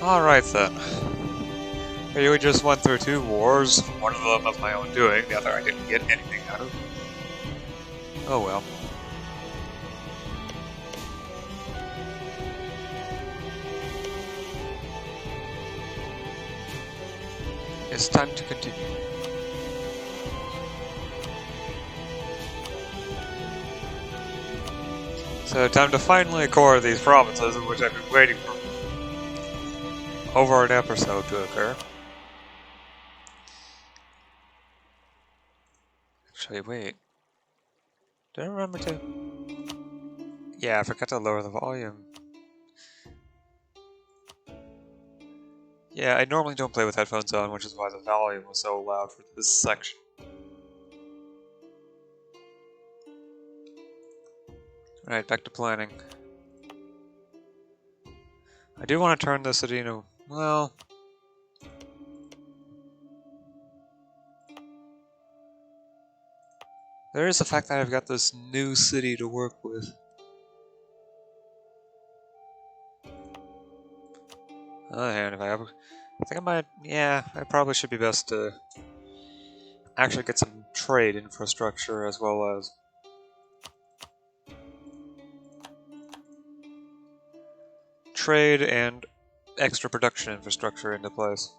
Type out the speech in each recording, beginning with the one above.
Alright then. We just went through 2 wars, one of them of my own doing, the other I didn't get anything out of. Oh well. It's time to continue. So time to finally core these provinces, of which I've been waiting for over an episode to occur. Actually, wait. Did I remember to? Yeah, I forgot to lower the volume. Yeah, I normally don't play with headphones on, which is why the volume was so loud for this section. Alright, back to planning. I do want to turn this city into, well... There is the fact that I've got this new city to work with. On the other hand, if I ever... I think I might... Yeah, I probably should be best to actually get some trade infrastructure as well as trade and extra production infrastructure into place.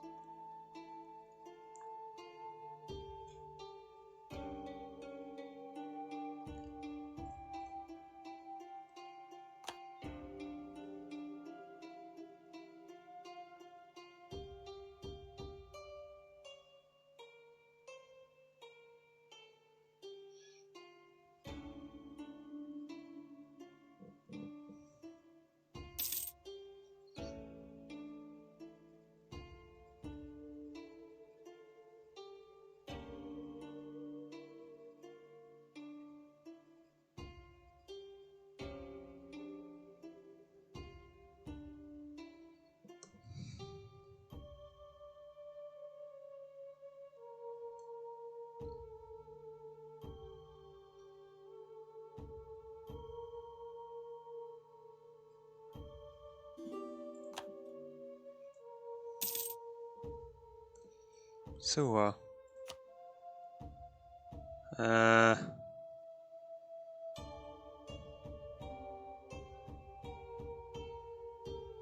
So,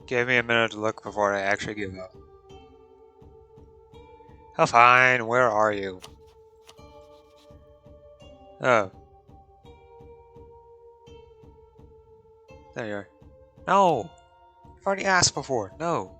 give me a minute to look before I actually give up. Oh, fine, where are you? Oh. There you are. No! I've already asked before, no!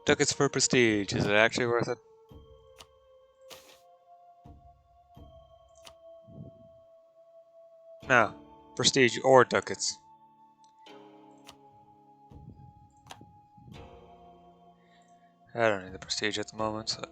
Ducats for prestige, is it actually worth it? No. Prestige or ducats. I don't need the prestige at the moment, so...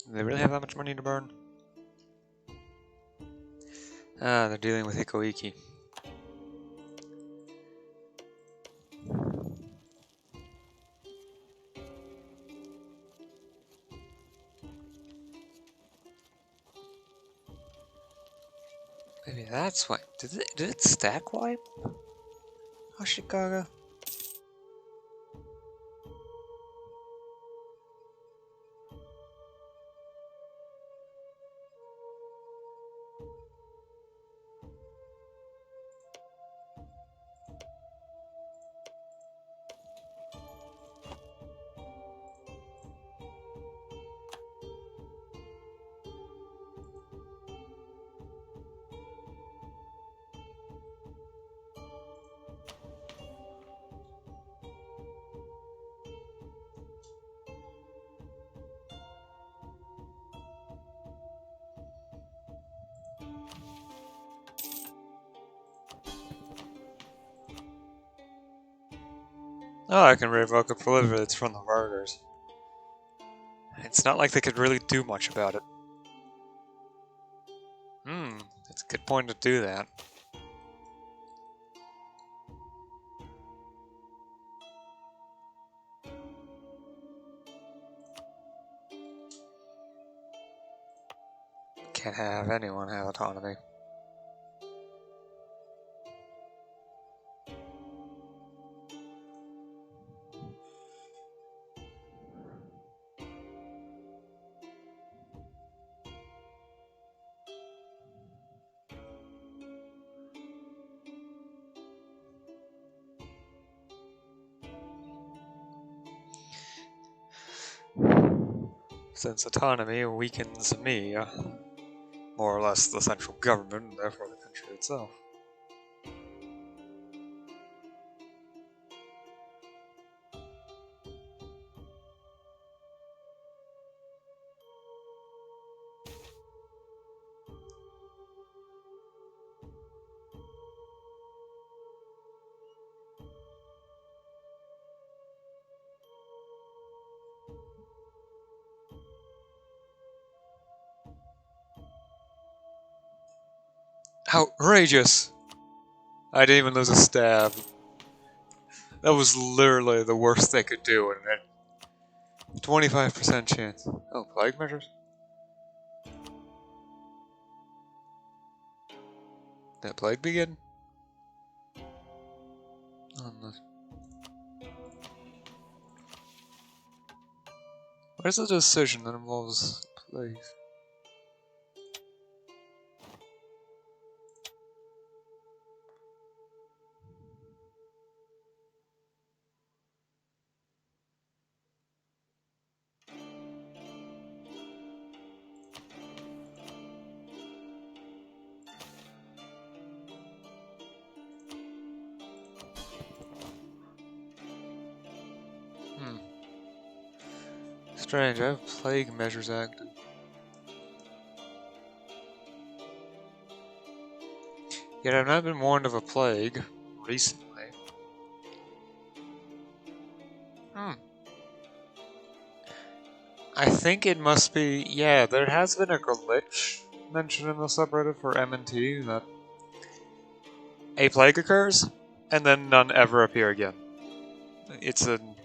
Do they really have that much money to burn? Ah, they're dealing with Hikoiki. Maybe that's why. Did it stack wipe? Ashikaga? Oh, I can revoke a proliferate that's from the murders. It's not like they could really do much about it. That's a good point to do that. Can't have anyone have autonomy. Since autonomy weakens me, more or less the central government, and therefore the country itself. Outrageous! I didn't even lose a stab. That was literally the worst they could do, and a 25% chance. Oh, plague measures? Did plague begin? Oh, no. Where's the decision that involves plague? Strange, I have plague measures active. Yet I've not been warned of a plague recently. I think it must be, yeah, there has been a glitch mentioned in the subreddit for M&T that a plague occurs, and then none ever appear again. It's an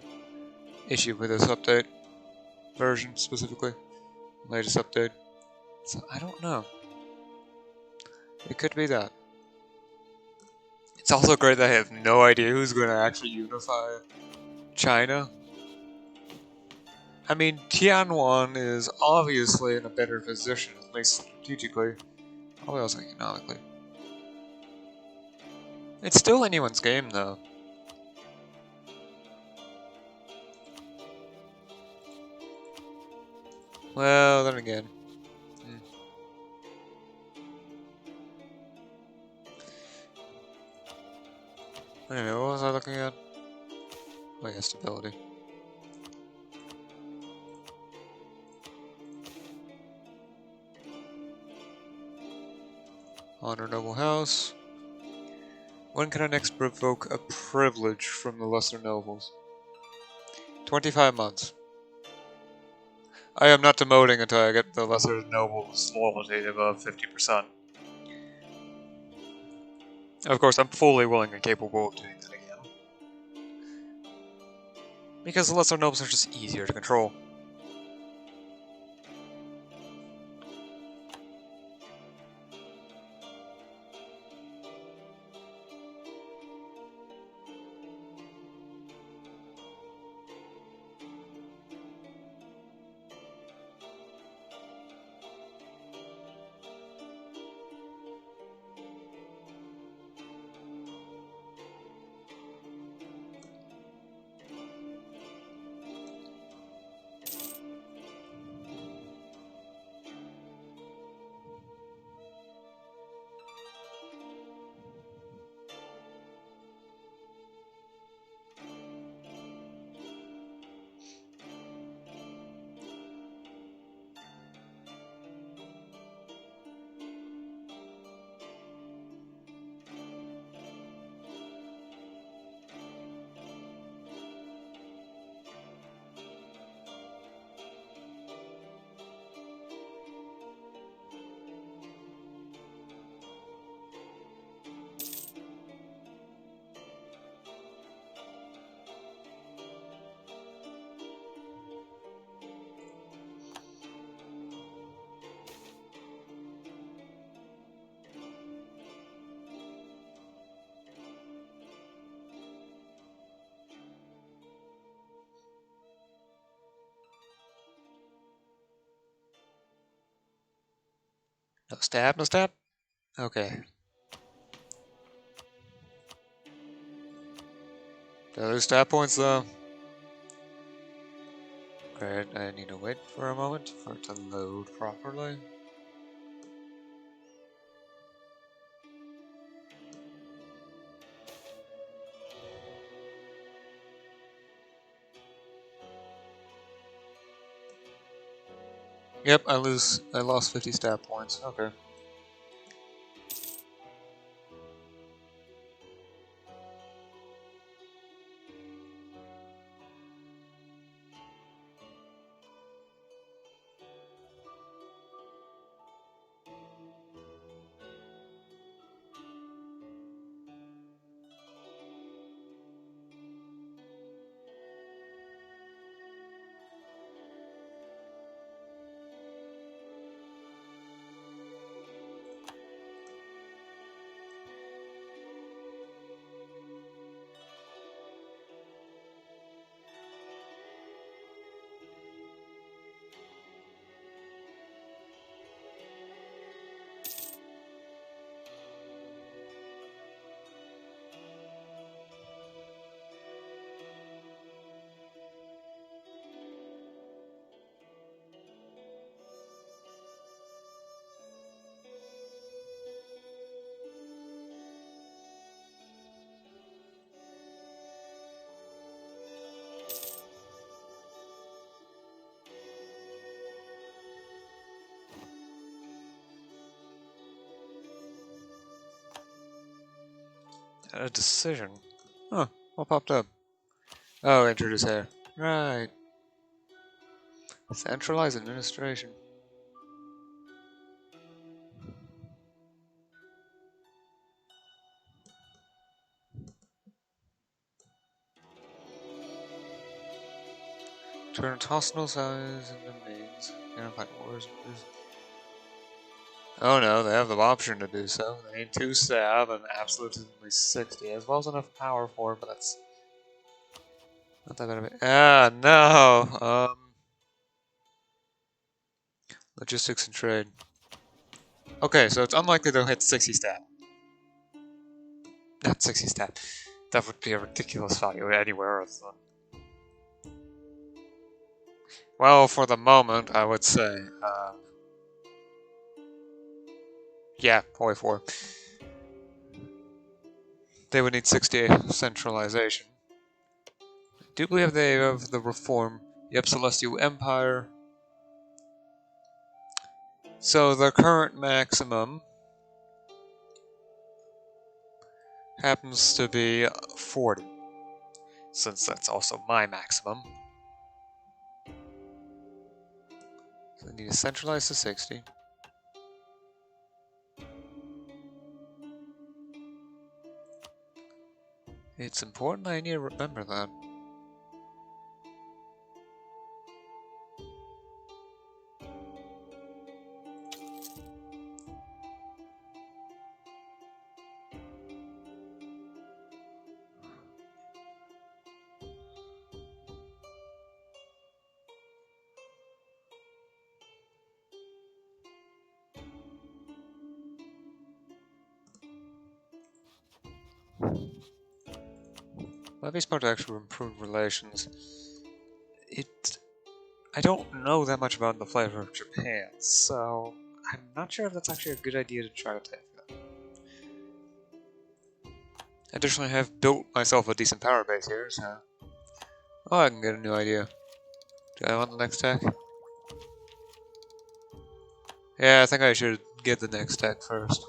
issue with this update version specifically, latest update. So I don't know. It could be that. It's also great that I have no idea who's going to actually unify China. I mean, Tianwan is obviously in a better position, at least strategically, probably also economically. It's still anyone's game, though. Well, then again. Anyway, what was I looking at? Oh yeah, stability. Honor noble house. When can I next revoke a privilege from the lesser nobles? 25 months. I am not demoting until I get the lesser noble's loyalty above 50%. Of course, I'm fully willing and capable of doing that again. Because the lesser nobles are just easier to control. No stab, no stab? Okay. Those stab points though. Great, I need to wait for a moment for it to load properly. Yep, I lost 50 stat points. Okay. A decision. Huh, what popped up? Oh, introduce hair. Right. Centralized administration. Turn its hostile size into domains. Fight wars. Oh no, they have the option to do so. They need 2 stab and absolutely 60, as well as enough power for it, but that's not that bad of it. Ah, no! Logistics and trade. Okay, so it's unlikely they'll hit 60 stat. Not 60 stat. That would be a ridiculous value anywhere else. Well, for the moment, I would say, yeah, only 4. They would need 60 centralization. I do believe they have the reform. Yep, Celestial Empire. So the current maximum happens to be 40, since that's also my maximum. So I need to centralize to 60. It's important I need to remember that. Levy's part to actually improve relations. I don't know that much about the flavor of Japan, so I'm not sure if that's actually a good idea to try to take that. Additionally, I have built myself a decent power base here, so... Oh, I can get a new idea. Do I want the next tech? Yeah, I think I should get the next tech first.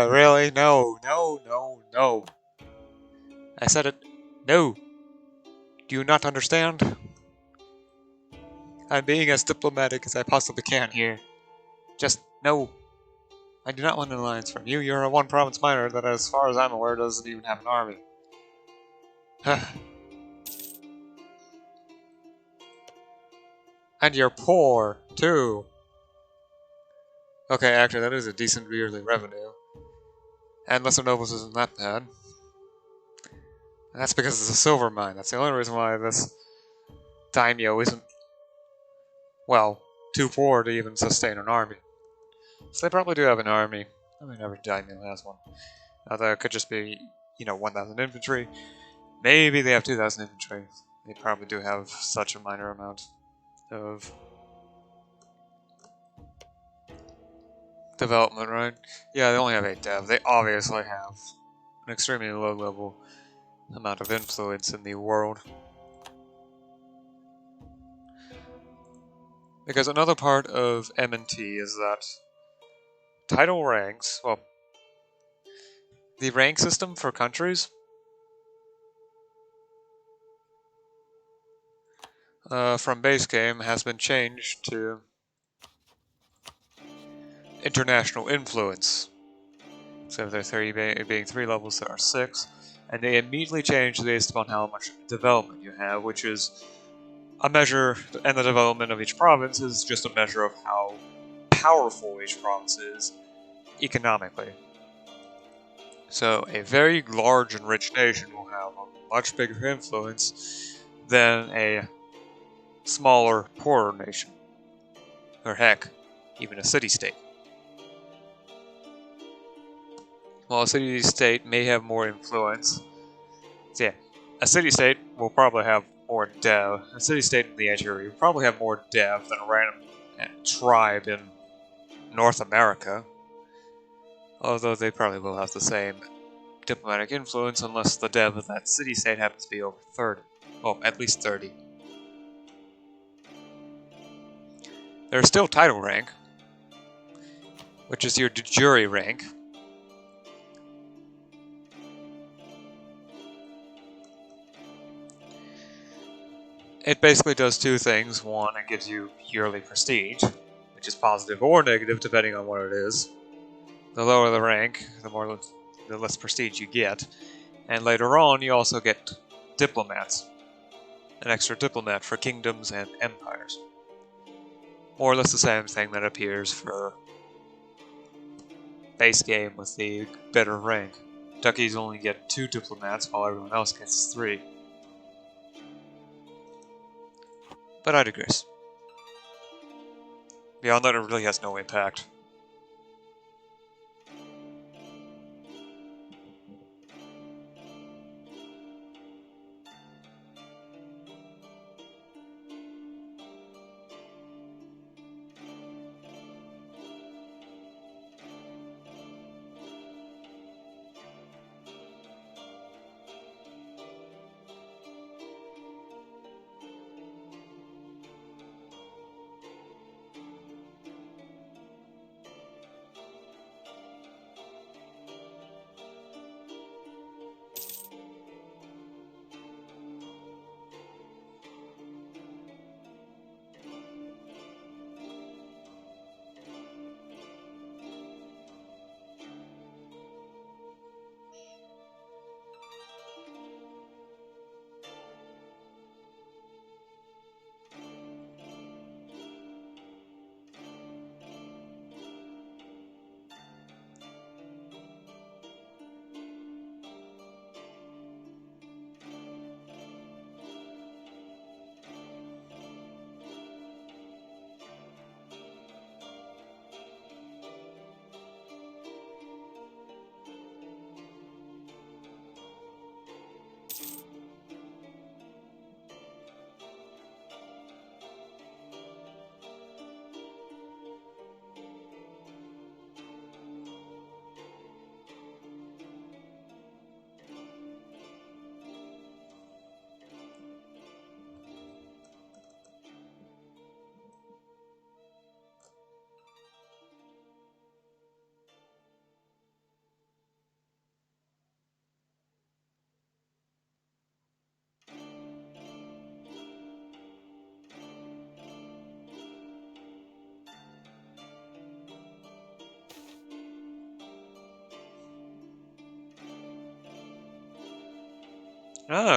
Really? No, no, no, no. I said it. No. Do you not understand? I'm being as diplomatic as I possibly can here. Just, no. I do not want an alliance from you. You're a one-province minor that, as far as I'm aware, doesn't even have an army. And you're poor, too. Okay, actually, that is a decent yearly revenue. And lesser nobles isn't that bad. And that's because it's a silver mine. That's the only reason why this daimyo isn't, well, too poor to even sustain an army. So they probably do have an army. I mean, every daimyo has one. Although it could just be, 1,000 infantry. Maybe they have 2,000 infantry. They probably do have such a minor amount of development, right? Yeah, they only have 8 dev. They obviously have an extremely low level amount of influence in the world. Because another part of M&T is that title ranks, well, the rank system for countries from base game has been changed to international influence. So there 30 being 3 levels, there are 6. And they immediately change based upon how much development you have, which is a measure, and the development of each province is just a measure of how powerful each province is economically. So a very large and rich nation will have a much bigger influence than a smaller, poorer nation. Or heck, even a city-state. While a city-state may have more influence, so yeah, a city-state will probably have more dev. A city-state in the interior will probably have more dev than a random tribe in North America. Although they probably will have the same diplomatic influence unless the dev of that city-state happens to be over 30. Well, at least 30. There's still title rank, which is your de jure rank. it basically does two things. One, it gives you yearly prestige, which is positive or negative depending on what it is. The lower the rank, the less prestige you get. And later on, you also get diplomats, an extra diplomat for kingdoms and empires. More or less the same thing that appears for base game with the better rank. Duckies only get 2 diplomats while everyone else gets 3. But I digress. Beyond that, it really has no impact.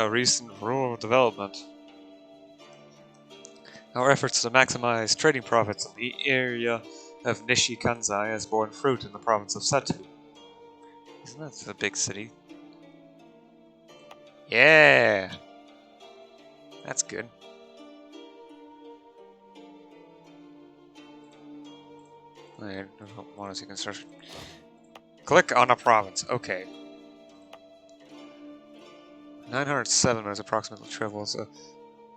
Recent rural development. Our efforts to maximize trading profits in the area of Nishi-Kansai has borne fruit in the province of Setu. Isn't that a big city? Yeah! That's good. I don't want to see construction. Click on a province. Okay. 907 is approximately triple, so...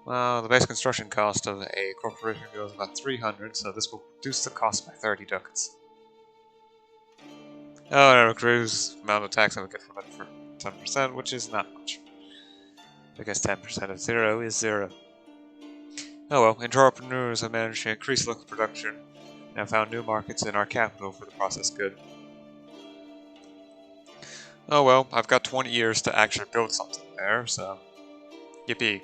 Well, the base construction cost of a corporation goes about 300, so this will reduce the cost by 30 ducats. Oh, and it accrues the amount of tax I would get from it for 10%, which is not much. Because 10% of 0 is 0. Oh well, entrepreneurs have managed to increase local production and have found new markets in our capital for the processed good. Oh well, I've got 20 years to actually build something there, so... Yippee.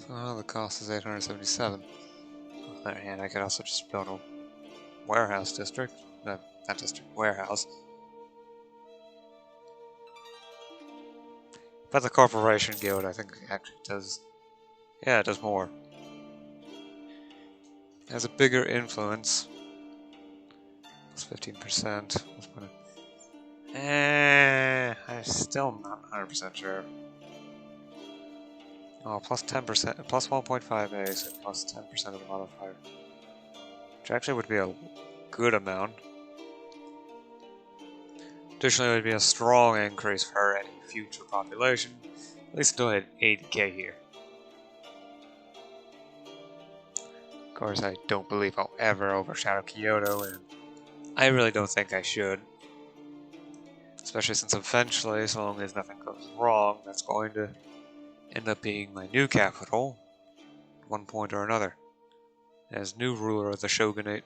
Well, the cost is 877. On the other hand, I could also just build a warehouse district. not district, warehouse. But the corporation guild, I think, actually does. Yeah, it does more. It has a bigger influence. Plus 15%. I'm still not 100% sure. Oh, plus 10%, plus 1.5 A, so plus 10% of the modifier. Which actually would be a good amount. Additionally, it would be a strong increase for any future population. At least until I hit 80k here. Of course, I don't believe I'll ever overshadow Kyoto, and I really don't think I should. Especially since eventually, so long as nothing goes wrong, that's going to end up being my new capital, at one point or another, as new ruler of the shogunate.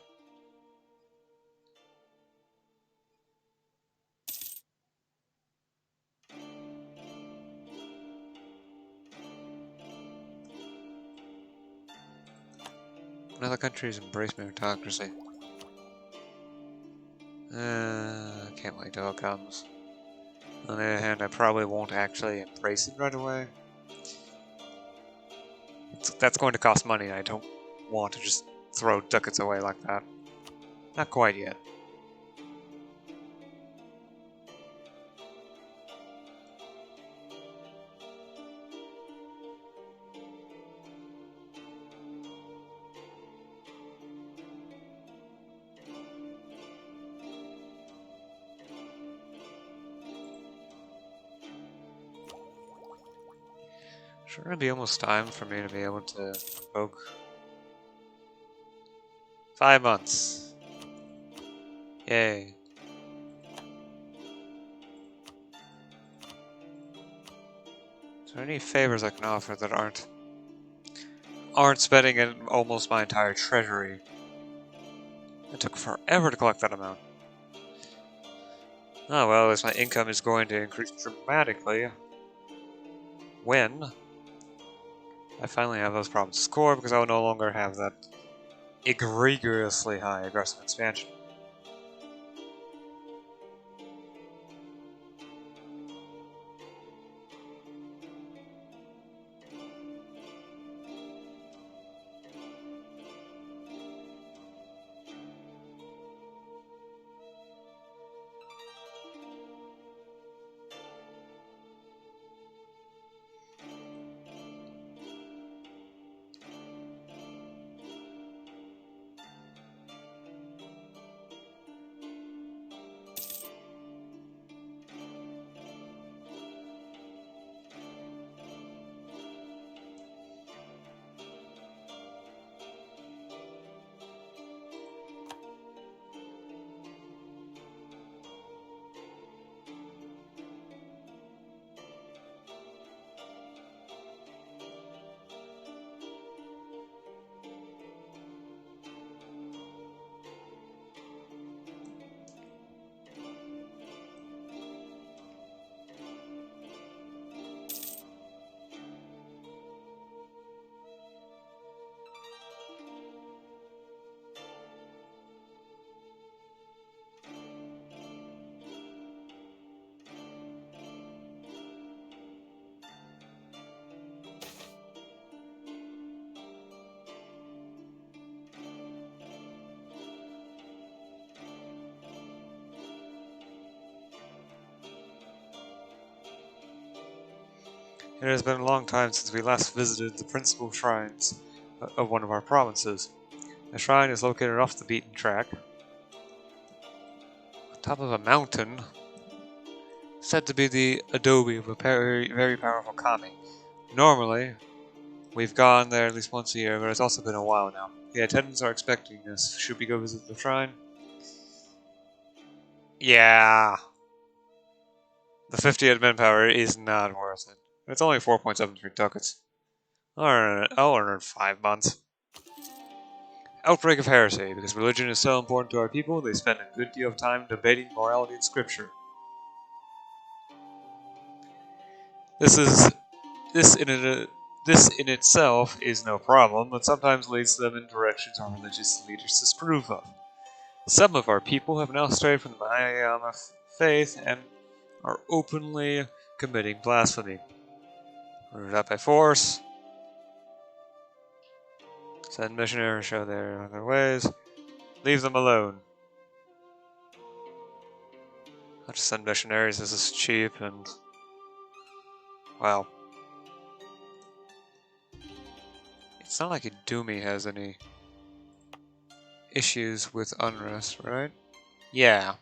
When other countries embrace meritocracy. Can't wait till it comes. On the other hand, I probably won't actually embrace it right away. That's going to cost money, and I don't want to just throw ducats away like that. Not quite yet. Sure, it'll be almost time for me to be able to provoke. 5 months. Yay. Is there any favors I can offer that aren't spending almost my entire treasury? It took forever to collect that amount. Oh well, as my income is going to increase dramatically when I finally have those provinces core, because I will no longer have that egregiously high aggressive expansion. It has been a long time since we last visited the principal shrines of one of our provinces. The shrine is located off the beaten track, on top of a mountain, said to be the adobe of a very, very powerful kami. Normally, we've gone there at least once a year, but it's also been a while now. The attendants are expecting us. Should we go visit the shrine? Yeah. The 50 admin power is not worth it. It's only 4.73 ducats. I'll earn it in 5 months. Outbreak of heresy. Because religion is so important to our people, they spend a good deal of time debating morality in scripture. This in itself is no problem, but sometimes leads them in directions our religious leaders disapprove of. Some of our people have now strayed from the MEIOU faith and are openly committing blasphemy. Rooted out by force. Send missionaries show their ways. Leave them alone. I'll just send missionaries. This is cheap and... wow. It's not like Doomy has any issues with unrest, right? Yeah.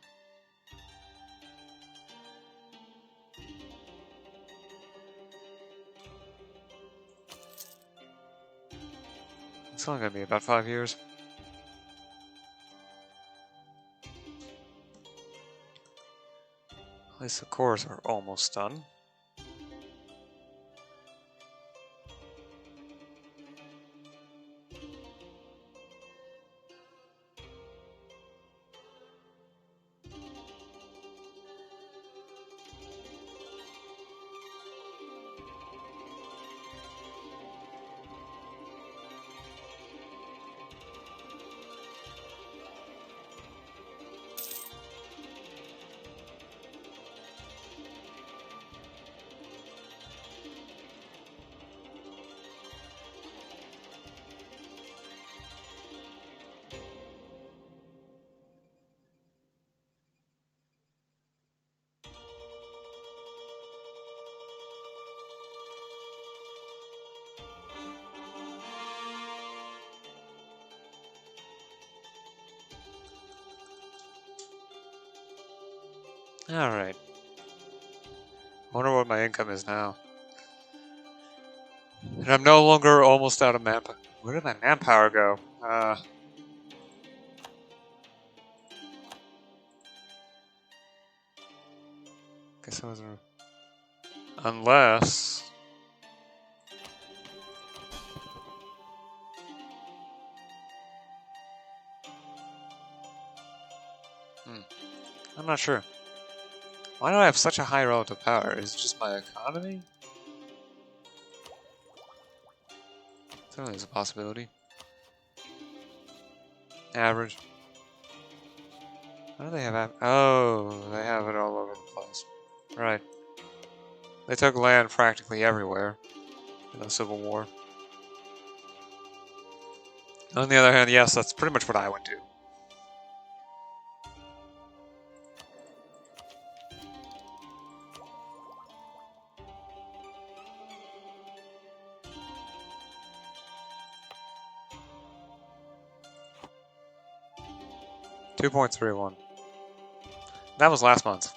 It's only gonna be about 5 years. At least the cores are almost done. Alright. Wonder what my income is now. And I'm no longer almost out of manpower. Where did my manpower go? Guess I wasn't... unless... I'm not sure. Why do I have such a high relative power? Is it just my economy? Certainly is a possibility. Average. How do they have oh, they have it all over the place. Right. They took land practically everywhere in the Civil War. On the other hand, yes, that's pretty much what I would do. $2.31. That was last month.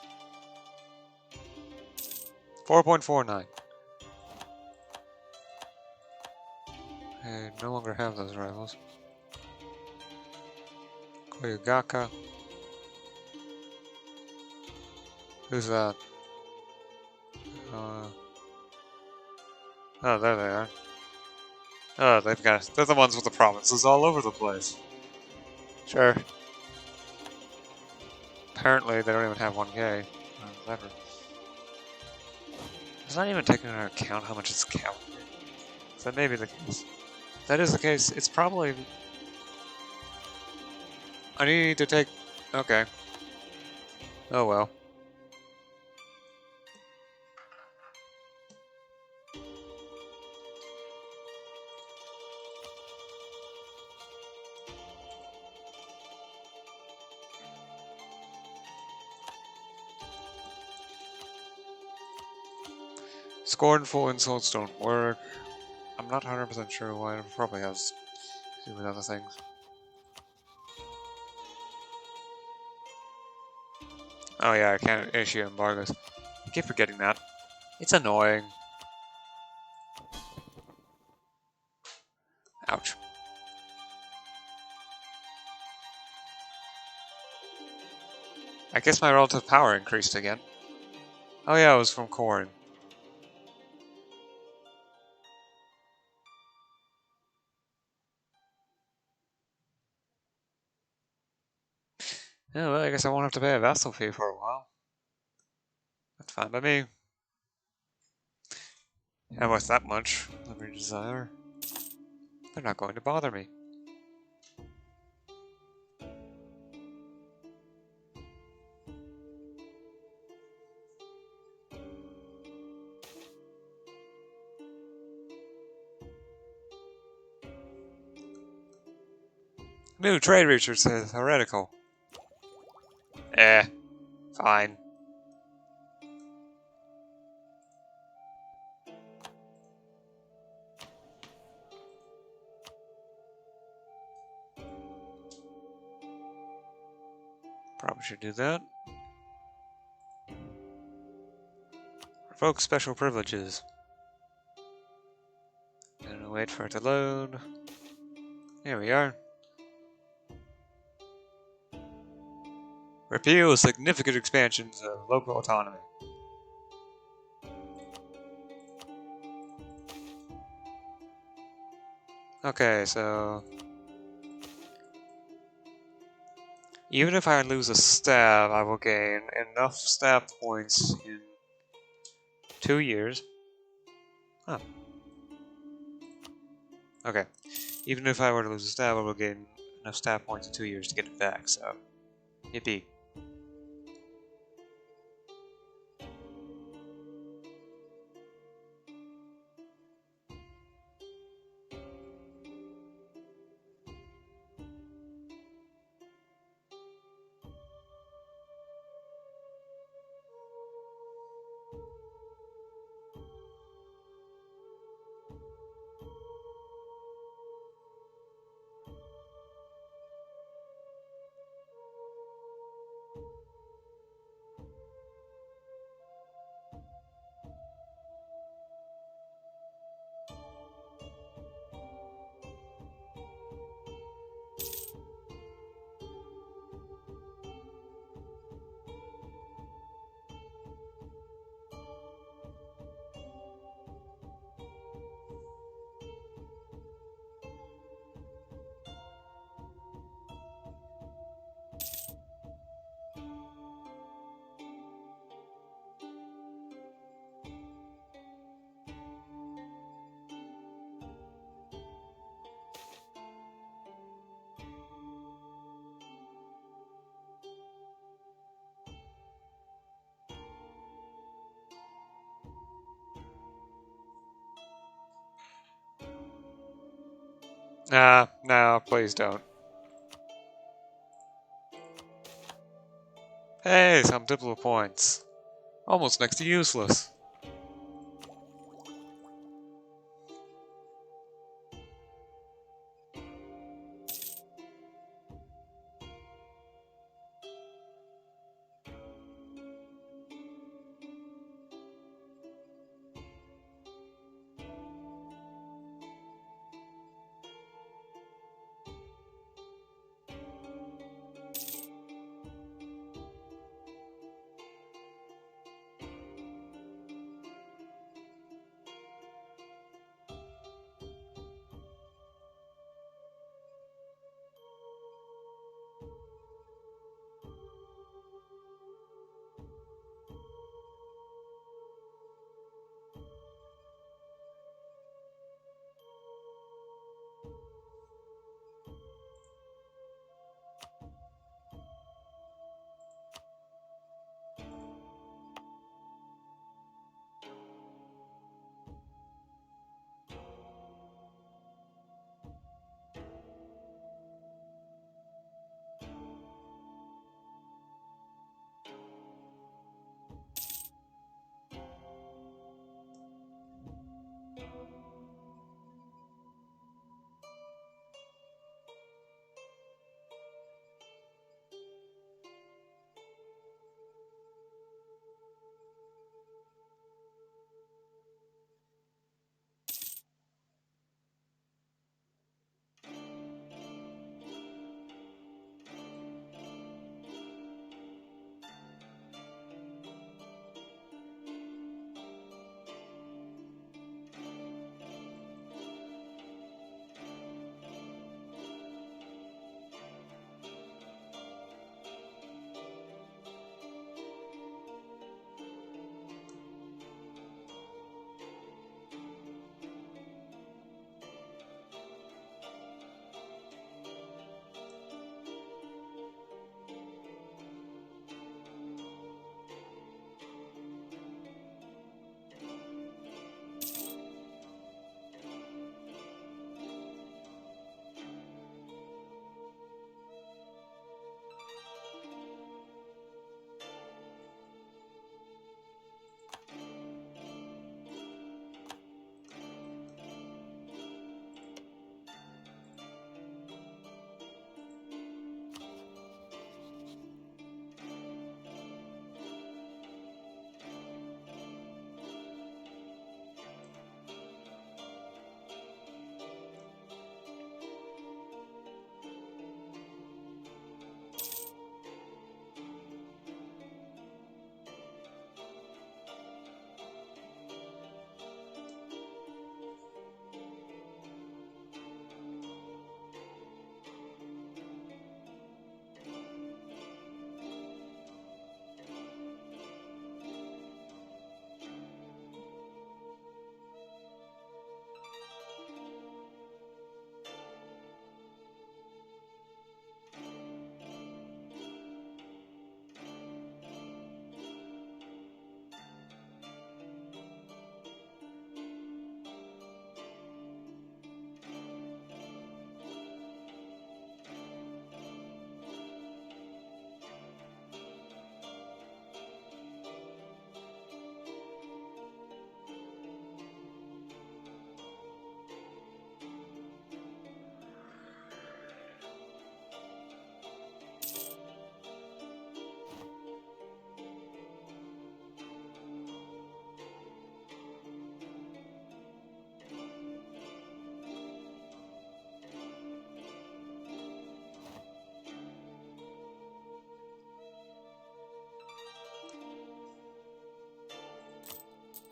4.49. I no longer have those rivals. Koyugaka. Who's that? Oh, there they are. Oh, they're the ones with the provinces all over the place. Sure. Apparently, they don't even have 1K. Whatever. It's not even taking into account how much it's counting. So that may be the case. If that is the case, it's probably... I need to take... okay. Oh well. Scornful insults don't work. I'm not 100% sure why. It probably has to do with other things. Oh yeah, I can't issue embargoes. I keep forgetting that. It's annoying. Ouch. I guess my relative power increased again. Oh yeah, it was from corn. Yeah, well, I guess I won't have to pay a vassal fee for a while. That's fine by me. And with that much liberty desire, they're not going to bother me. New trade research says heretical. Eh, fine. Probably should do that. Revoke special privileges. And wait for it to load. Here we are. Repeal significant expansions of local autonomy. Okay, so even if I lose a staff, I will gain enough staff points in 2 years. Huh. Okay. Even if I were to lose a staff, I will gain enough staff points in 2 years to get it back, so yippee. Nah, no, please don't. Hey, some diplo points. Almost next to useless.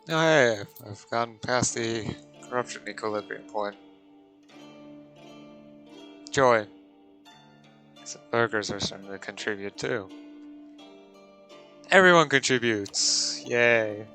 Oh, hey, I've gone past the corruption equilibrium point. Joy. Some burgers are starting to contribute too. Everyone contributes. Yay.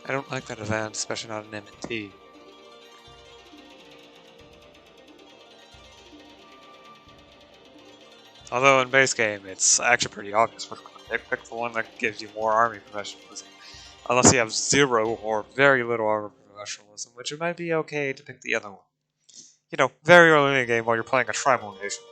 I don't like that event, especially not an M&T. Although in base game, it's actually pretty obvious which one to pick the one that gives you more army professionalism. Unless you have zero or very little armor professionalism, which it might be okay to pick the other one. You know, very early in the game while you're playing a tribal nation.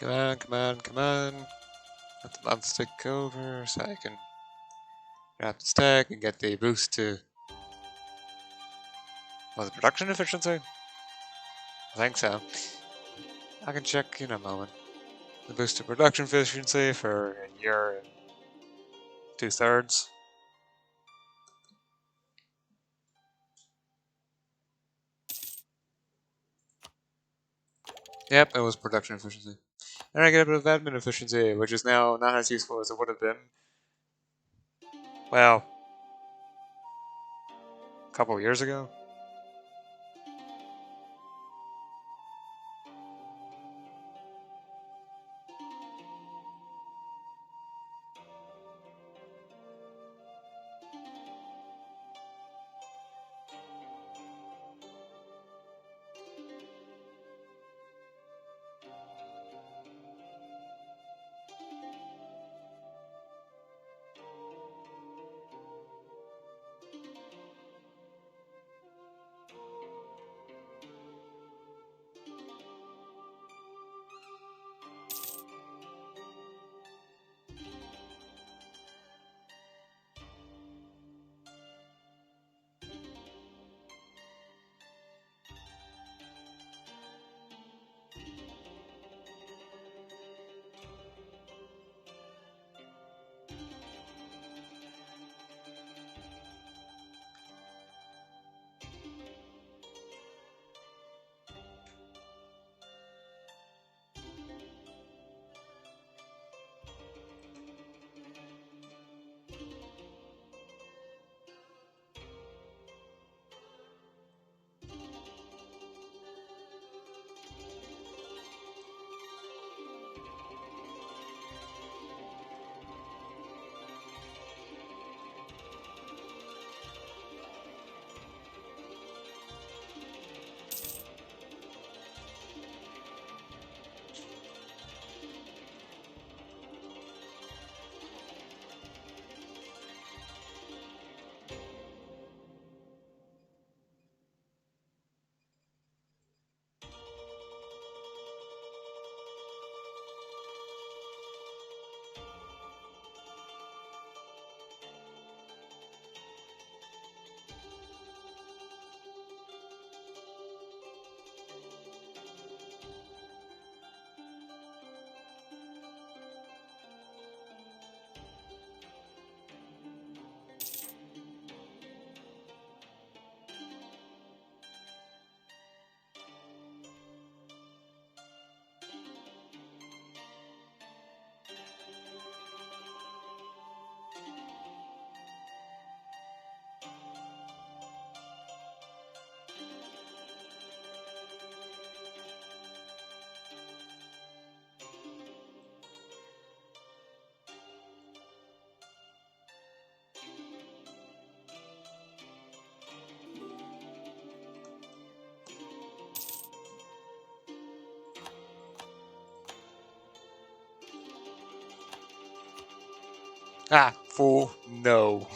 Come on, come on, come on. Let the months take over so I can grab the stack and get the boost to... Was it production efficiency? I think so. I can check in a moment. The boost to production efficiency for a year and 2/3. Yep, it was production efficiency. And I get a bit of admin efficiency, which is now not as useful as it would have been. Well, a couple years ago. Ah, fool, no.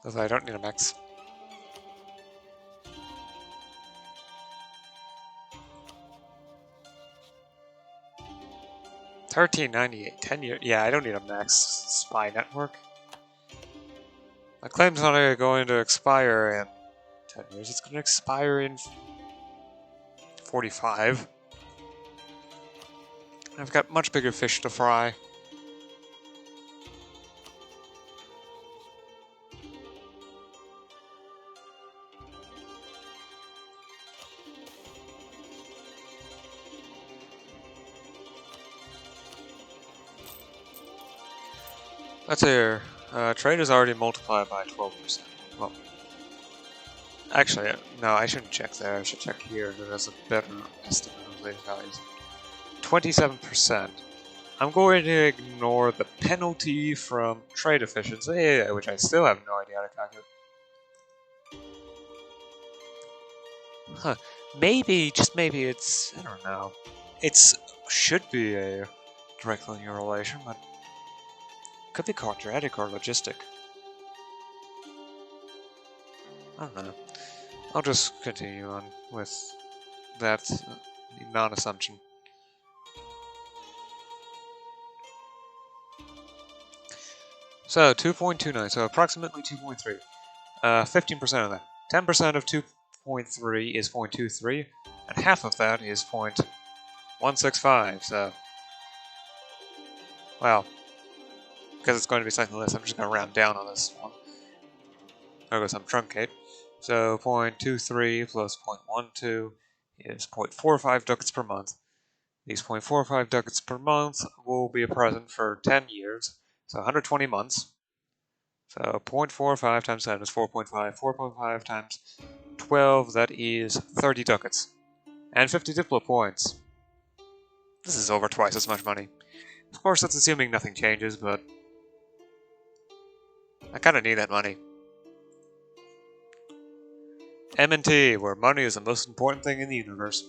Although I don't need a max. $13.98, 10 years. Yeah, I don't need a max spy network. My claim's not going to expire in 10 years. It's going to expire in 45. I've got much bigger fish to fry. That's here. Trade is already multiplied by 12%. Well, actually, no, I shouldn't check there. I should check here. There's a better estimate of these values. 27%. I'm going to ignore the penalty from trade efficiency, which I still have no idea how to calculate. Huh. Maybe, just maybe it's, I don't know. Should be a direct linear relation, but could be quadratic or logistic. I don't know. I'll just continue on with that non-assumption. So 2.29, so approximately 2.3. 15% of that. 10% of 2.3 is 0.23, and half of that is 0.165. So, well, because it's going to be slightly less, I'm just going to round down on this one. There goes some truncate. So 0.23 plus 0.12 is 0.45 ducats per month. These 0.45 ducats per month will be present for 10 years, so 120 months. So 0.45 times 10 is 4.5. 4.5 times 12, that is 30 ducats. And 50 Diplo points. This is over twice as much money. Of course, that's assuming nothing changes, but I kinda need that money. M&T, where money is the most important thing in the universe.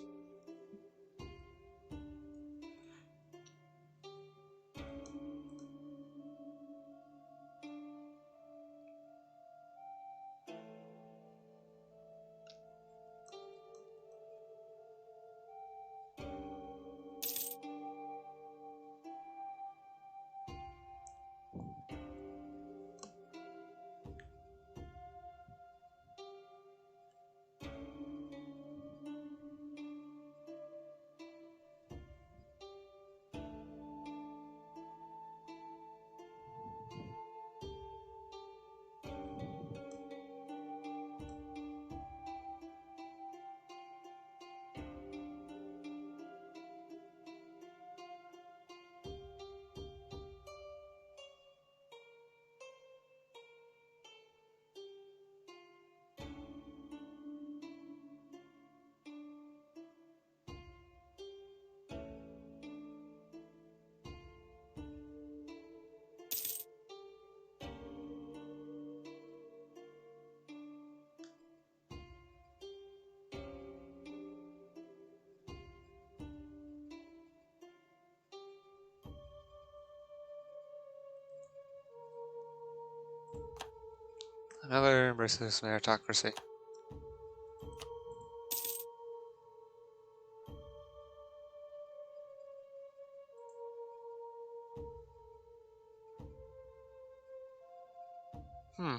Another embraces meritocracy.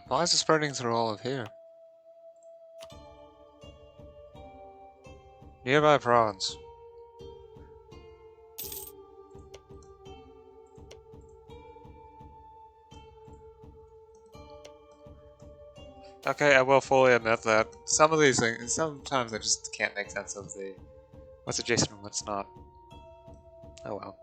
Why is it spreading through all of here? Nearby province. Okay, I will fully admit that some of these things, sometimes I just can't make sense of what's adjacent and what's not. Oh well.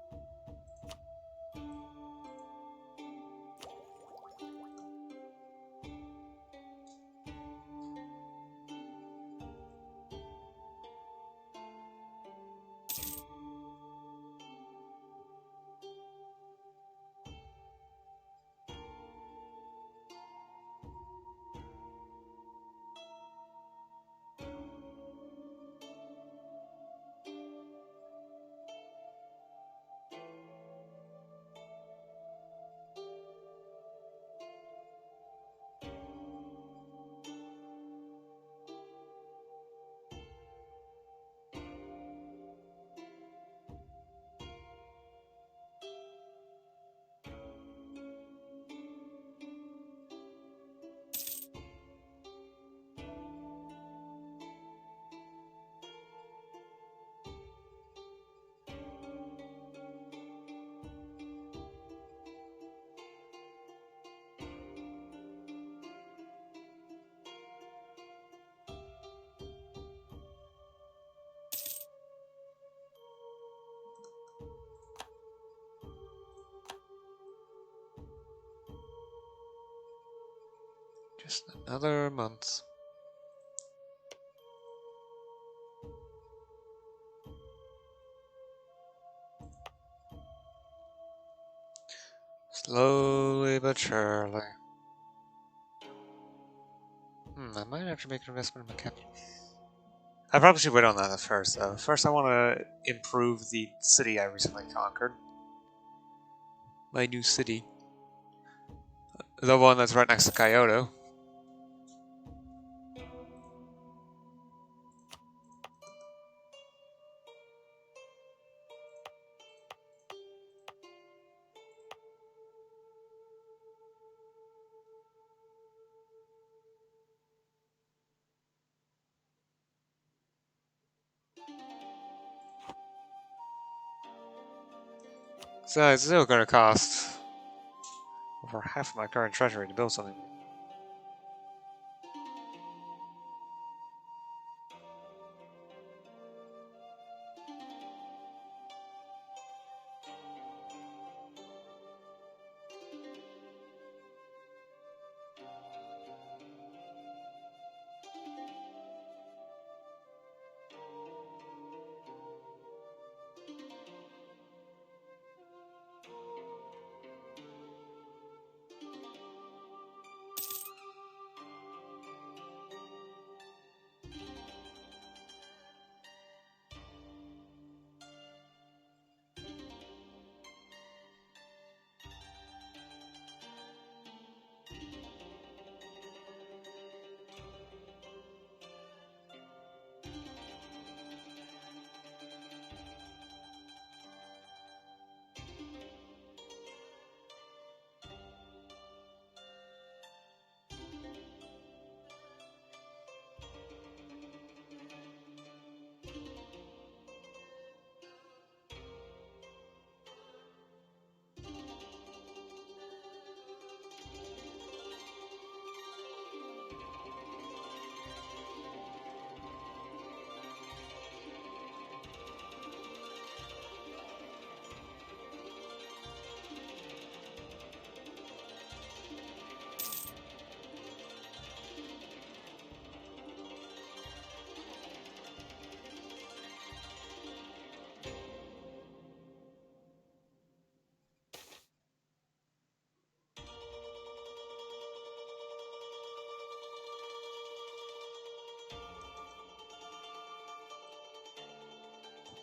Just another month. Slowly but surely. I might actually make an investment in my capital. I probably should wait on that at first, though. First, I want to improve the city I recently conquered. My new city. The one that's right next to Kyoto. So it's still going to cost over half of my current treasury to build something.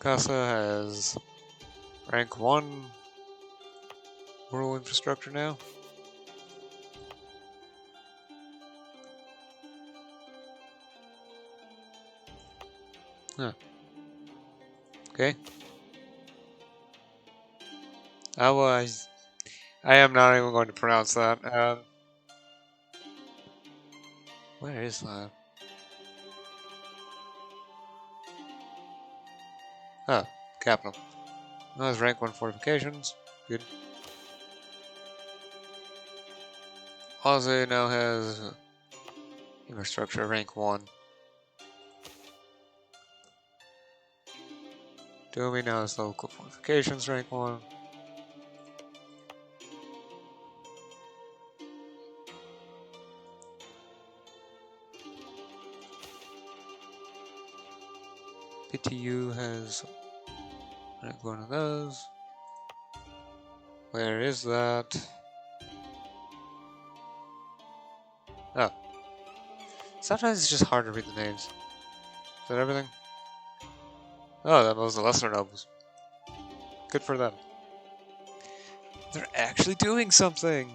Casa has rank 1 rural infrastructure now. Huh. Okay. I am not even going to pronounce that. Where is that? Ah, capital. That has rank 1 fortifications. Good. Aussie now has infrastructure rank 1. Domi now has local fortifications rank 1. PTU has rank 1 of those. Where is that? Oh. Sometimes it's just hard to read the names. Is that everything? Oh, that was the lesser nobles. Good for them. They're actually doing something!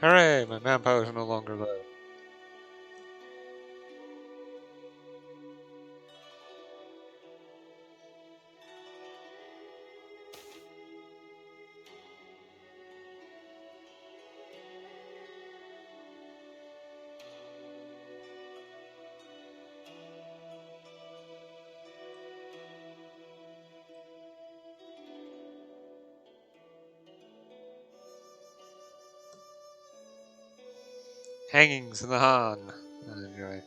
Hooray! My manpower is no longer low. Hangings in the Han. Enjoy.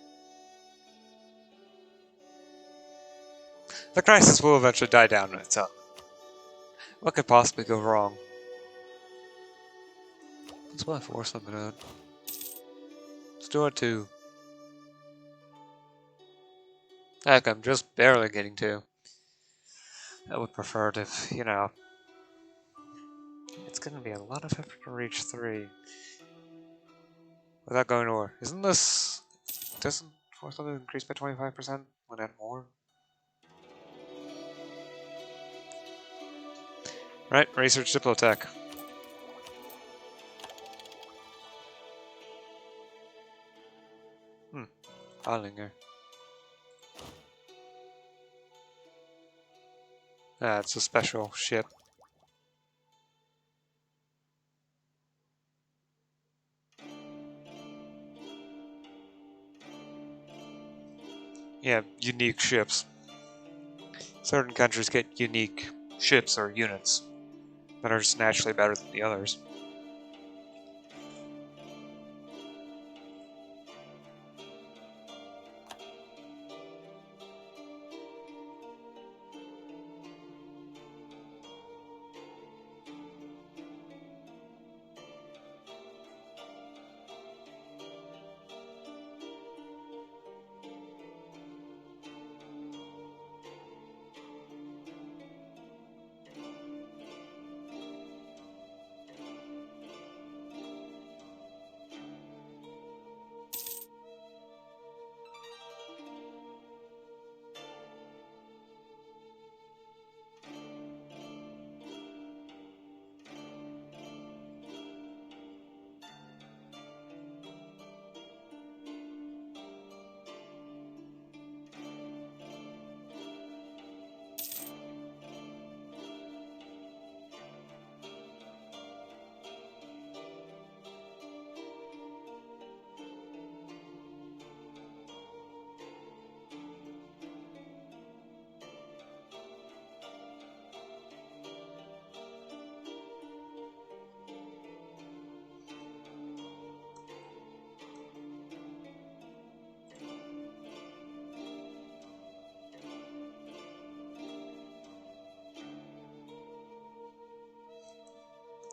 The crisis will eventually die down on its own. What could possibly go wrong? Let's buy 4 something out. Let's do it too. Heck, I'm just barely getting 2. I would prefer it if, you know... It's gonna be a lot of effort to reach 3. Without going to war. Isn't this... Doesn't 4 something increase by 25% when at war? Right, research Diplotech. Hollinger. Ah, it's a special ship. Yeah, unique ships. Certain countries get unique ships or units that are just naturally better than the others.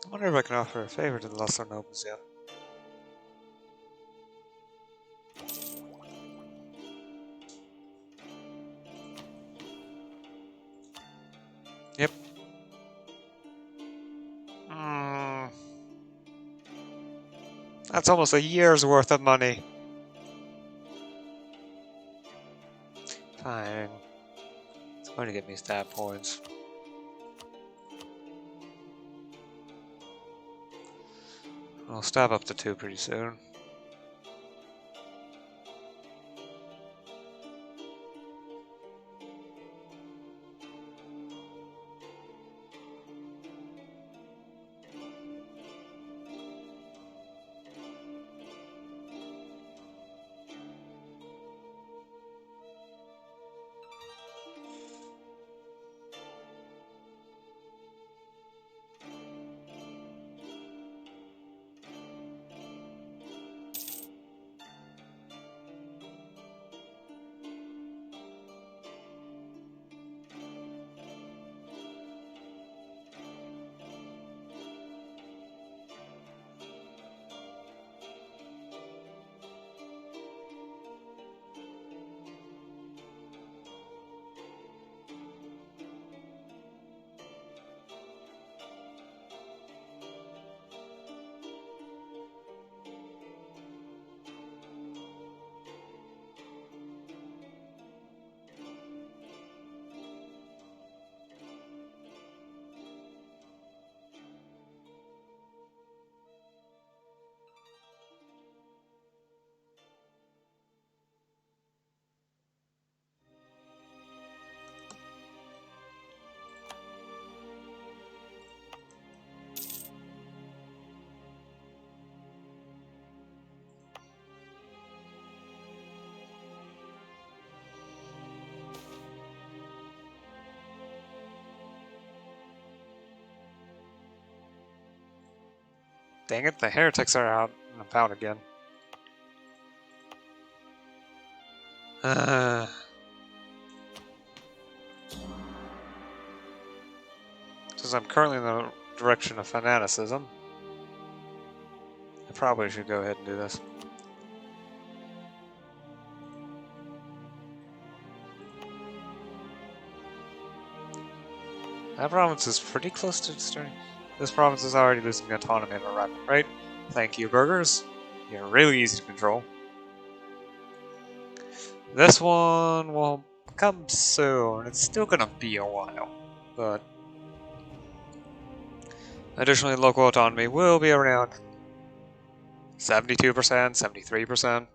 I wonder if I can offer a favor to the lesser nobles yet. Yep. That's almost a year's worth of money. Fine. It's going to get me stat points. I'll stab up to 2 pretty soon. Dang it, the heretics are out and about again. Since I'm currently in the direction of fanaticism, I probably should go ahead and do this. That province is pretty close to starting. This province is already losing autonomy at a rapid rate. Thank you, burgers. You're really easy to control. This one will come soon. It's still gonna be a while, but additionally, local autonomy will be around 72%, 73%.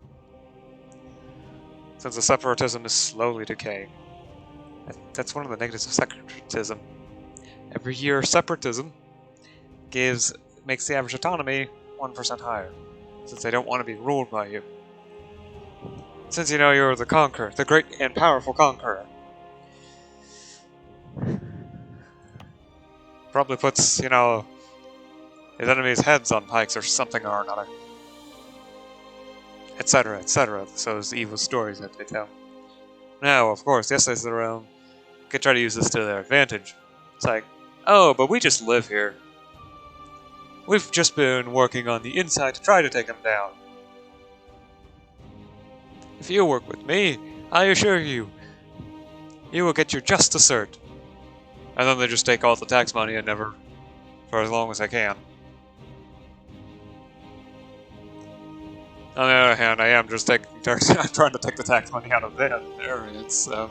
Since the separatism is slowly decaying. That's one of the negatives of separatism. Every year, separatism makes the average autonomy 1% higher, since they don't want to be ruled by you. Since you know you're the conqueror, the great and powerful conqueror. Probably puts, you know, his enemies' heads on pikes or something or another. Etc., etc. So those evil stories that they tell. Now, of course, the essays of the realm could try to use this to their advantage. It's like, oh, but we just live here. We've just been working on the inside to try to take them down. If you work with me, I assure you, you will get your just desert. And then they just take all the tax money and never, for as long as they can. On the other hand, I am just I'm trying to take the tax money out of their areas, so...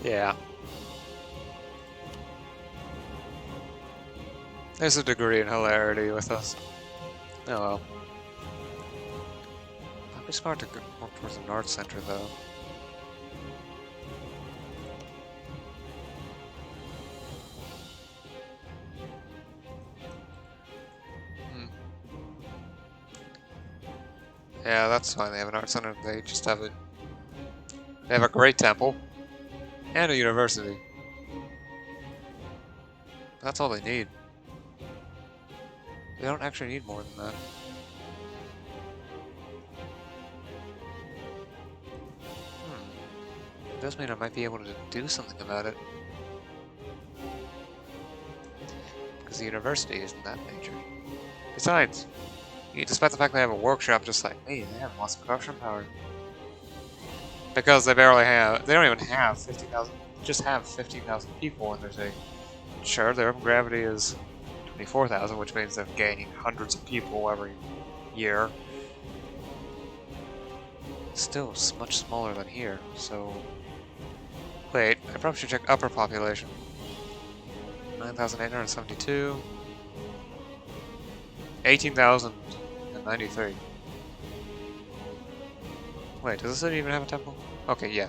Yeah. There's a degree in hilarity with us. Oh well. I'd be smart to go more towards the North Center, though. Yeah, that's fine. They have an art center. They just have They have a great temple and a university. That's all they need. They don't actually need more than that. It does mean I might be able to do something about it. Because the university isn't that major. Besides, despite the fact they have a workshop just like me, they have lots of production power. Because they don't even have 50,000, just have 15,000 people in their city. Sure, their own gravity is 24,000, which means they're gaining hundreds of people every year. Still, it's much smaller than here, so... Wait, I probably should check upper population. 9,872. 18,093. Wait, does the city even have a temple? Okay, yeah.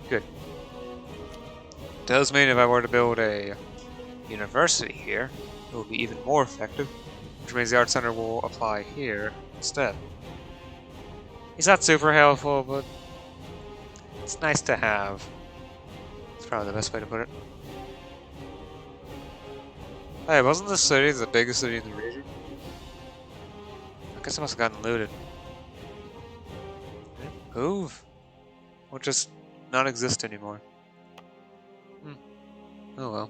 Good. Does mean if I were to build a university here, it will be even more effective, which means the art center will apply here instead. It's not super helpful, but it's nice to have. It's probably the best way to put it. Hey, wasn't this city the biggest city in the region? I guess it must have gotten looted. Did it move? Or just not exist anymore? Oh well.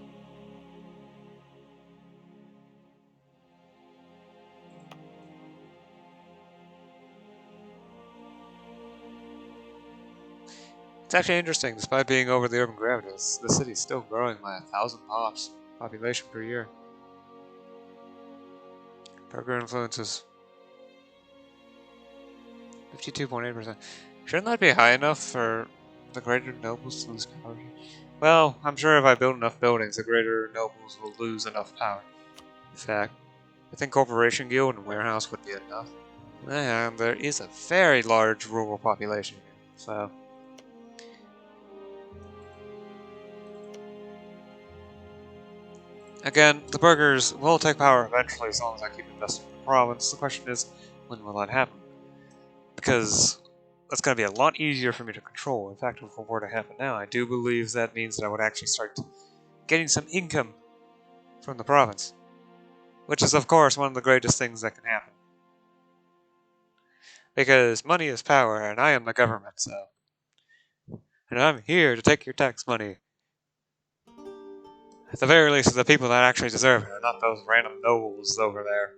It's actually interesting, despite being over the urban gravity, the city's still growing by 1,000 population per year. Burger influences 52.8%. Shouldn't that be high enough for the greater nobles to lose power? Well, I'm sure if I build enough buildings, the greater nobles will lose enough power. In fact, I think corporation guild and warehouse would be enough. And there is a very large rural population here, so... Again, the burgers will take power eventually as long as I keep investing in the province. The question is, when will that happen? Because that's going to be a lot easier for me to control. In fact, if it were to happen now, I do believe that means that I would actually start getting some income from the province. Which is, of course, one of the greatest things that can happen. Because money is power, and I am the government, so. And I'm here to take your tax money. At the very least, the people that actually deserve it, and not those random nobles over there.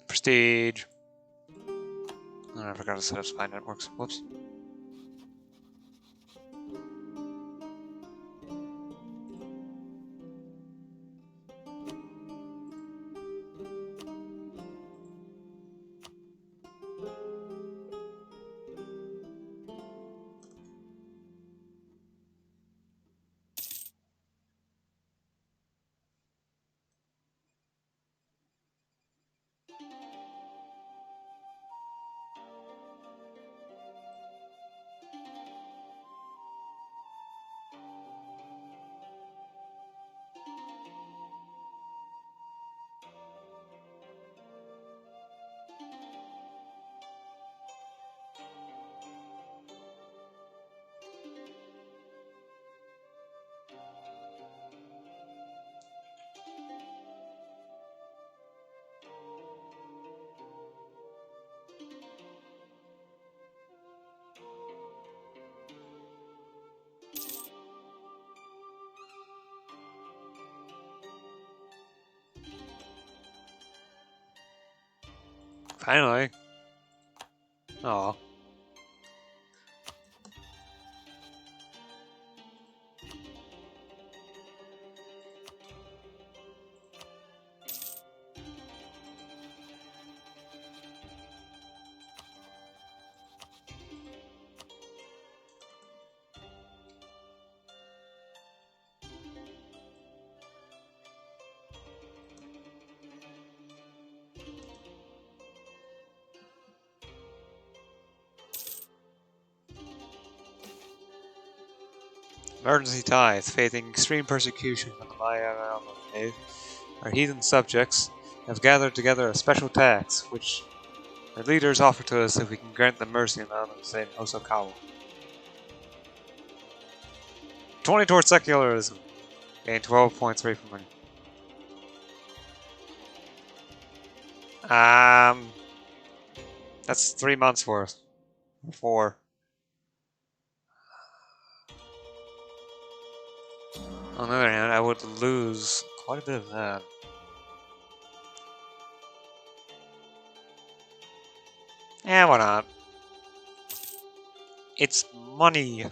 Prestige. Oh, I forgot to set up spy networks. Whoops. Finally. Oh. Emergency tithe, facing extreme persecution from the MEIOU. Our heathen subjects have gathered together a special tax, which their leaders offer to us if we can grant them mercy in the honor of the same Hosokawa. 20 towards secularism. Gain 12 points away from money. That's 3 months worth. 4. On the other hand, I would lose quite a bit of that. Yeah, why not? It's money.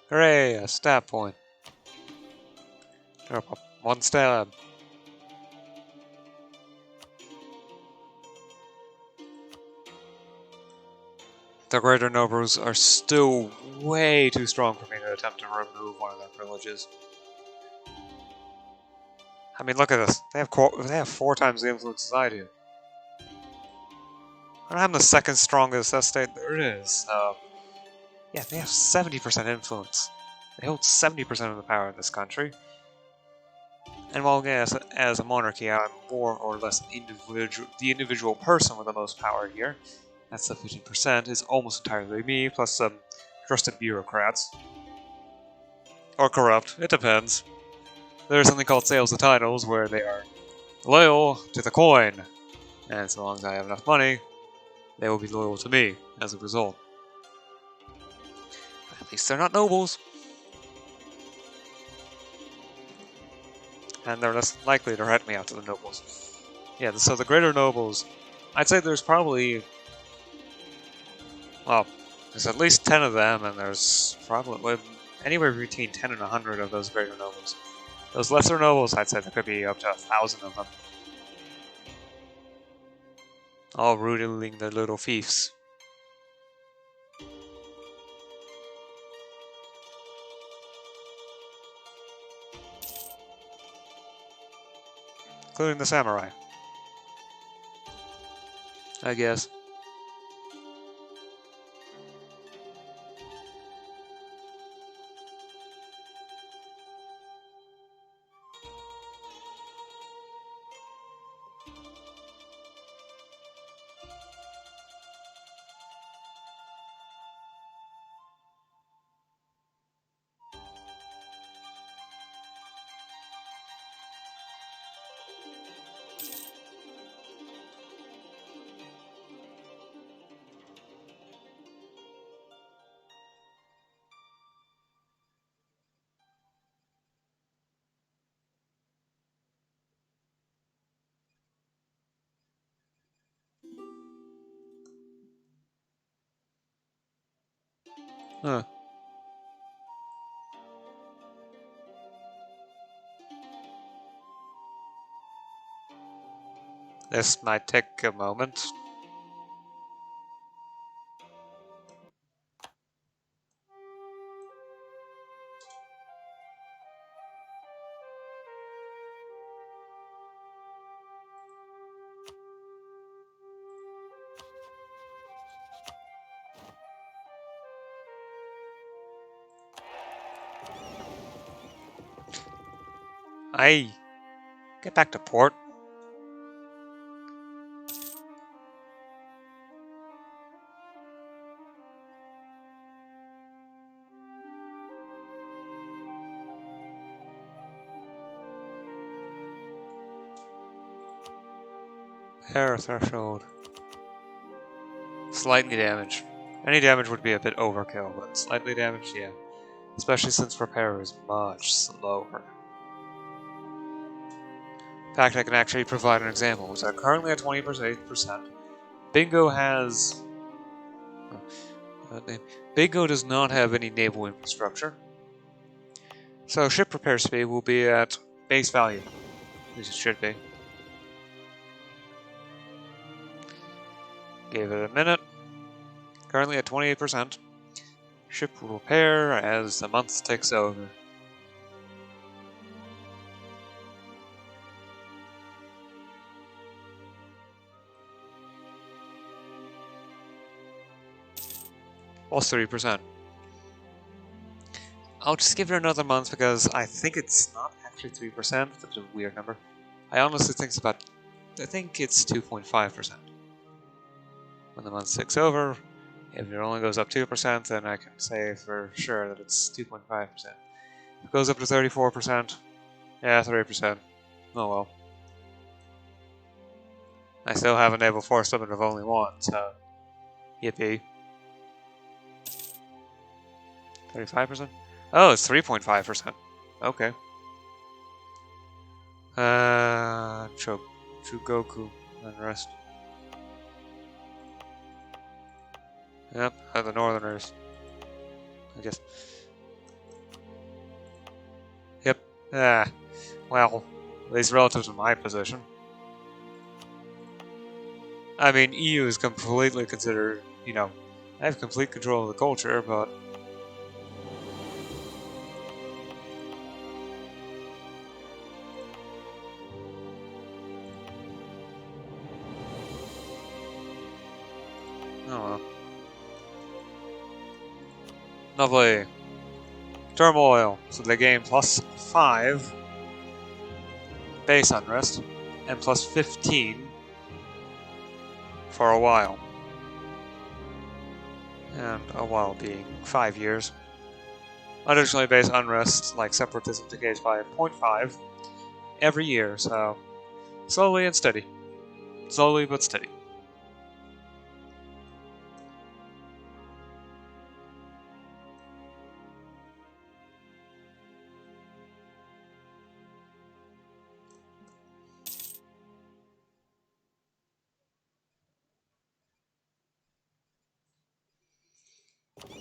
Hooray, a stab point. Drop 1 stab. The greater nobles are still way too strong for me to attempt to remove one of their privileges. I mean, look at this. They have 4 times the influence as I do. I'm the second strongest estate there is. Yeah, they have 70% influence. They hold 70% of the power in this country. And while as a monarchy, I'm more or less the individual person with the most power here. That's the 15% is almost entirely me, plus some trusted bureaucrats. Or corrupt, it depends. There's something called sales of titles, where they are loyal to the coin. And so long as I have enough money, they will be loyal to me as a result. But at least they're not nobles. And they're less likely to rat me out to the nobles. Yeah, so the greater nobles, I'd say there's probably, well, there's at least 10 of them, and there's probably anywhere between 10 and 100 of those greater nobles. Those lesser nobles, I'd say there could be up to 1,000 of them. All ruling their little fiefs. Including the samurai, I guess. Huh. This might take a moment. Aye. Get back to port. Air threshold. Slightly damaged. Any damage would be a bit overkill, but slightly damaged, yeah. Especially since repair is much slower. In fact, I can actually provide an example. So currently at 20%. Bingo has... Bingo does not have any naval infrastructure. So ship repair speed will be at base value. At least it should be. Gave it a minute. Currently at 28%. Ship will repair as the month ticks over. Plus 30%. I'll just give it another month because I think it's not actually 3%. That's a weird number. I honestly think it's about... I think it's 2.5%. When the month ticks over, if it only goes up 2%, then I can say for sure that it's 2.5%. If it goes up to 34%, yeah, 30%. Oh well. I still have a naval force limit of only 1, so... Yippee. 35%? Oh, it's 3.5%. Okay. Chugoku and the rest. Yep, the Northerners. I guess. Yep. Well, at least relative to my position. I mean, EU is completely considered, you know, I have complete control of the culture, but oh well. Lovely. Turmoil. So they gain +5 base unrest and +15 for a while. And a while being 5 years. Additionally, base unrest, like separatism, decays by 0.5 every year, so slowly and steady. Slowly but steady.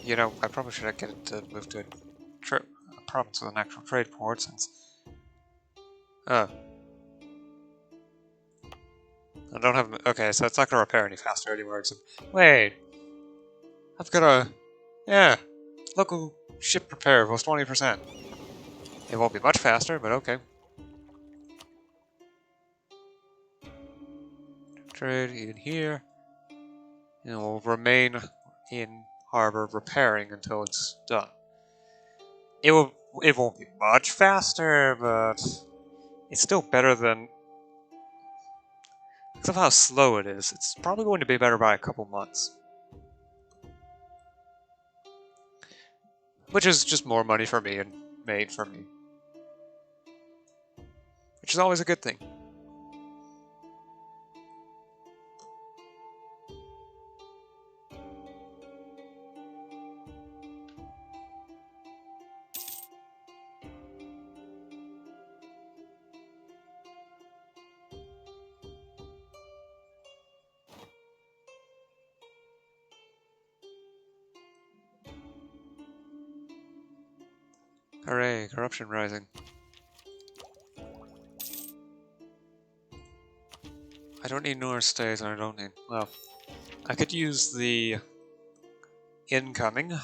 You know, I probably should get it to move to a province with an actual trade port since. I don't have. Okay, so it's not gonna repair any faster anymore. Except, wait, I've got a. Yeah, local ship repair plus 20%. It won't be much faster, but okay. Trade in here. And it will remain in harbor repairing until it's done. It won't be much faster, but it's still better than. Because of how slow it is, it's probably going to be better by a couple months. Which is just more money for me and made for me. Which is always a good thing. Hooray, corruption rising. I don't need North stays, and I don't need. Well, I could use the incoming,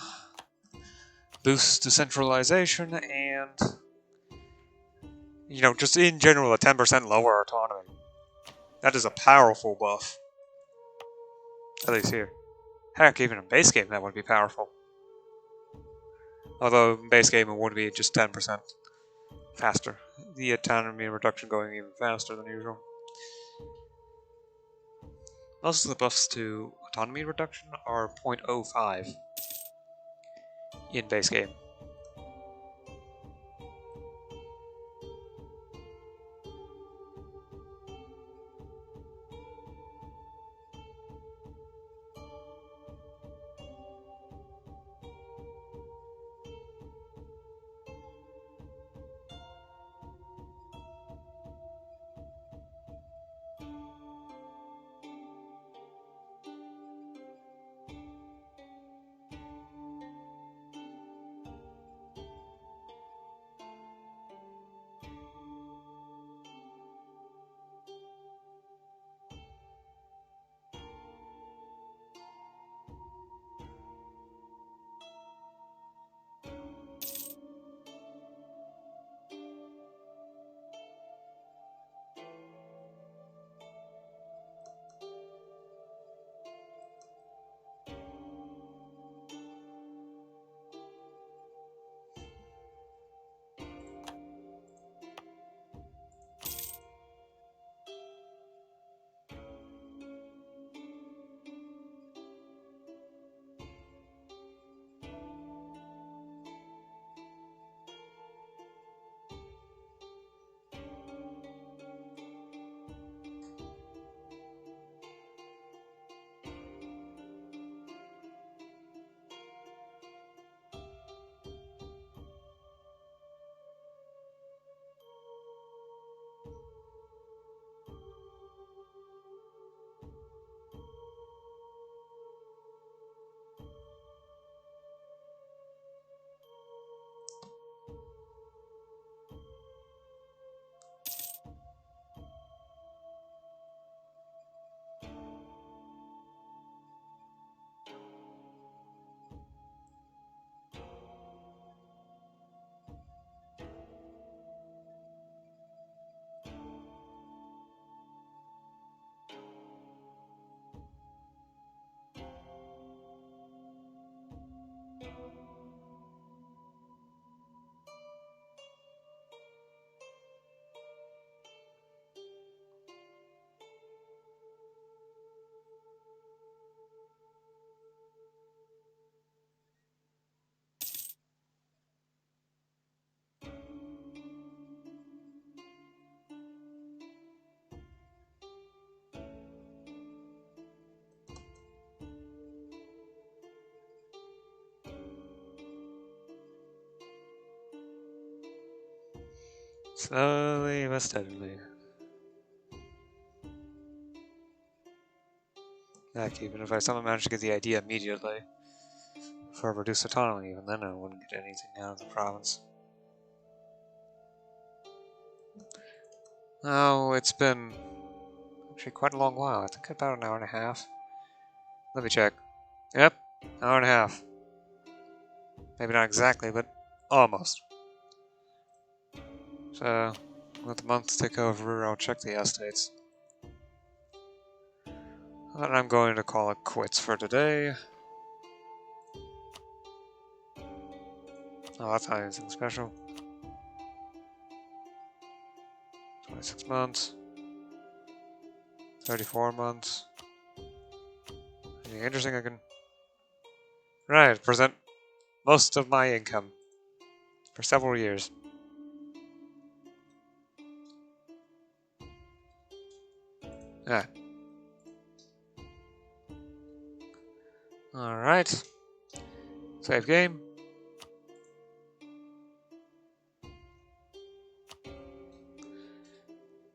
boost decentralization, and, you know, just in general, a 10% lower autonomy. That is a powerful buff. At least here. Heck, even in base game, that would be powerful. Although in base game, it would be just 10% faster. The autonomy reduction going even faster than usual. Most of the buffs to autonomy reduction are 0.05 in base game. Slowly but steadily. Heck, even if I somehow managed to get the idea immediately for reduced autonomy, even then I wouldn't get anything out of the province. Oh, it's been actually quite a long while. I think about an hour and a half. Let me check. Yep, hour and a half. Maybe not exactly, but almost. So, let the months take over, I'll check the estates. And I'm going to call it quits for today. Oh, that's not anything special. 26 months. 34 months. Anything interesting I can... Right, present most of my income for several years. Ah. Alright. Save game.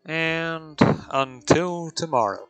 And until tomorrow.